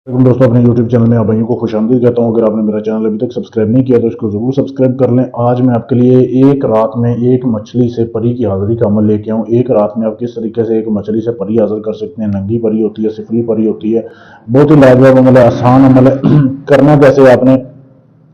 दोस्तों, अपने YouTube channel में आप भाइयों को खुशामदीद कहता हूँ। अगर आपने मेरा चैनल अभी तक सब्सक्राइब नहीं किया तो इसको ज़रूर सब्सक्राइब कर लें। आज मैं आपके लिए एक रात में एक मछली से परी की हाज़िरी का अमल लेके आऊँ। एक रात में आप किस तरीके से एक मछली से परी हाज़िर कर सकते हैं। नंगी परी होती है, सिफली परी होती है, बहुत ही लाजवाब अमल है, आसान अमल है। करना कैसे आपने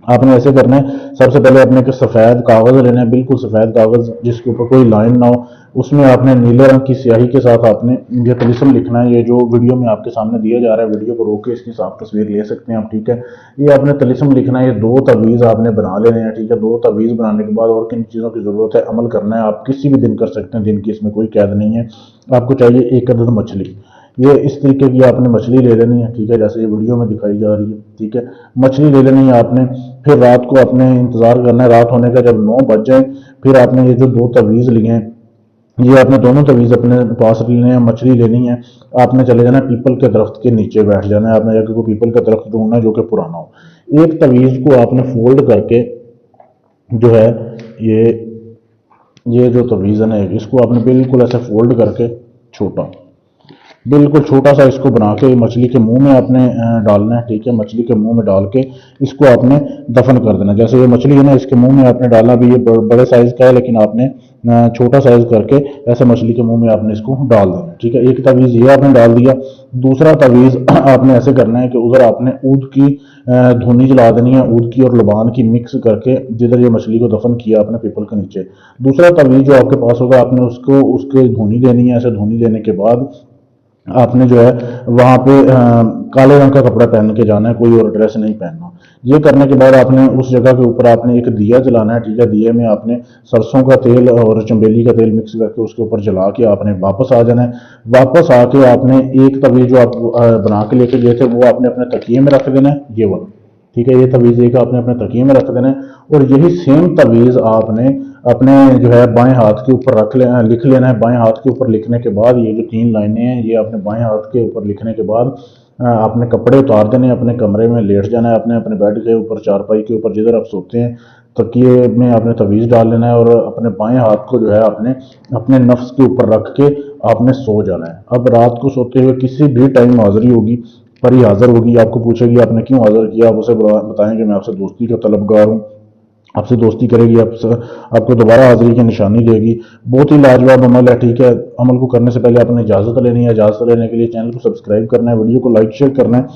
आपने ऐसे करना है। सबसे पहले आपने एक सफ़ेद कागज़ लेना है, बिल्कुल सफ़ेद कागज़ जिसके ऊपर कोई लाइन ना हो। उसमें आपने नीले रंग की स्याही के साथ आपने ये तलिस्म लिखना है। ये जो वीडियो में आपके सामने दिया जा रहा है, वीडियो को रोक के इसकी साफ तस्वीर ले सकते हैं आप, ठीक है। ये आपने तलिस्म लिखना है। ये दो तवीज़ आपने बना लेने हैं, ठीक है। दो तवीज़ बनाने के बाद और किन चीज़ों की ज़रूरत है, अमल करना है आप किसी भी दिन कर सकते हैं, दिन की इसमें कोई कैद नहीं है। आपको चाहिए एक अदद मछली। ये इस तरीके की आपने मछली ले लेनी है, ठीक है, जैसे ये वीडियो में दिखाई जा रही है, ठीक है। मछली ले लेनी है आपने। फिर रात को आपने इंतज़ार करना है, रात होने का जब 9 बज जाए फिर आपने ये जो दो तवीज़ लिए हैं, ये आपने दोनों तवीज़ अपने पास लेने हैं। मछली लेनी है, आपने चले जाना है पीपल के दरख्त के नीचे बैठ जाना है। आपने जाकर कोई पीपल का दरख्त ढूंढना है जो कि पुराना हो। एक तवीज़ को आपने फोल्ड करके जो है ये ये जो तवीज़ है ना, इसको आपने बिल्कुल ऐसे फोल्ड करके छोटा बिल्कुल छोटा सा इसको बना के मछली के मुंह में आपने डालना है, ठीक है। मछली के मुंह में डाल के इसको आपने दफन कर देना। जैसे ये मछली है ना, इसके मुंह में आपने डालना भी, ये बड़े साइज का है लेकिन आपने छोटा साइज करके ऐसे मछली के मुंह में आपने इसको डाल देना, ठीक है। एक तवीज़ ये आपने डाल दिया। दूसरा तवीज़ आपने ऐसे करना है कि उधर आपने ऊद की धुनी जला देनी है, ऊद की और लबान की मिक्स करके, जिधर ये मछली को दफन किया आपने पीपल के नीचे। दूसरा तवीज़ जो आपके पास होगा, आपने उसको उसके धुनी देनी है। ऐसे धुनी देने के बाद आपने जो है वहाँ पे काले रंग का कपड़ा पहन के जाना है, कोई और ड्रेस नहीं पहनना। ये करने के बाद आपने उस जगह के ऊपर आपने एक दिया जलाना है, ठीक है। दिए में आपने सरसों का तेल और चंबेली का तेल मिक्स करके उसके ऊपर जला के आपने वापस आ जाना है। वापस आके आपने एक तवीज़ जो आप बना के लेके गए थे वो आपने अपने तकिए में रख देना है, ये वाला, ठीक है। ये तवीज़ एक आपने अपने तकिए में रख देना है और यही सेम तवीज़ आपने अपने जो है बाएं हाथ के ऊपर लिख लेना है। बाएं हाथ के ऊपर लिखने के बाद ये जो 3 लाइनें हैं, ये आपने बाएं हाथ के ऊपर लिखने के बाद आपने कपड़े उतार देने, अपने कमरे में लेट जाना है, अपने अपने बेड के ऊपर, चारपाई के ऊपर, जिधर आप सोते हैं, तकिए में आपने तवीज़ डाल लेना है और अपने बाएं हाथ को जो है आपने अपने नफ्स के ऊपर रख के आपने सो जाना है। अब रात को सोते हुए किसी भी टाइम हाजिरी होगी, परी हाजिर होगी, आपको पूछेगी आपने क्यों हाजिर किया, आप उसे बताएंगे मैं आपसे दोस्ती का तलबगार हूँ, आपसे दोस्ती करेगी, आपको दोबारा हाजिरी की निशानी देगी। बहुत ही लाजवाब अमल है, ठीक है। अमल को करने से पहले आपने इजाज़त लेनी है। इजाज़त लेने के लिए चैनल को सब्सक्राइब करना है, वीडियो को लाइक शेयर करना है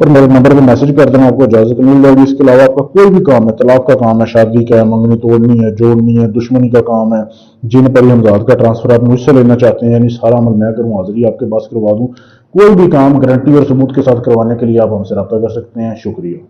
और मेरे नंबर पर मैसेज कर देना, आपको इजाज़त मिल जाएगी। इसके अलावा आपका कोई भी काम है, तलाक का काम है, शादी का है, मंगनी तोड़नी है, जोड़नी है, दुश्मनी का काम है, जिन पर हमजाद का ट्रांसफर आप मुझसे लेना चाहते हैं, यानी सारा अमल मैं करूँ, हाजिरी आपके पास करवा दूँ, कोई भी काम गारंटी और सबूत के साथ करवाने के लिए आप हमसे रब्ता कर सकते हैं। शुक्रिया।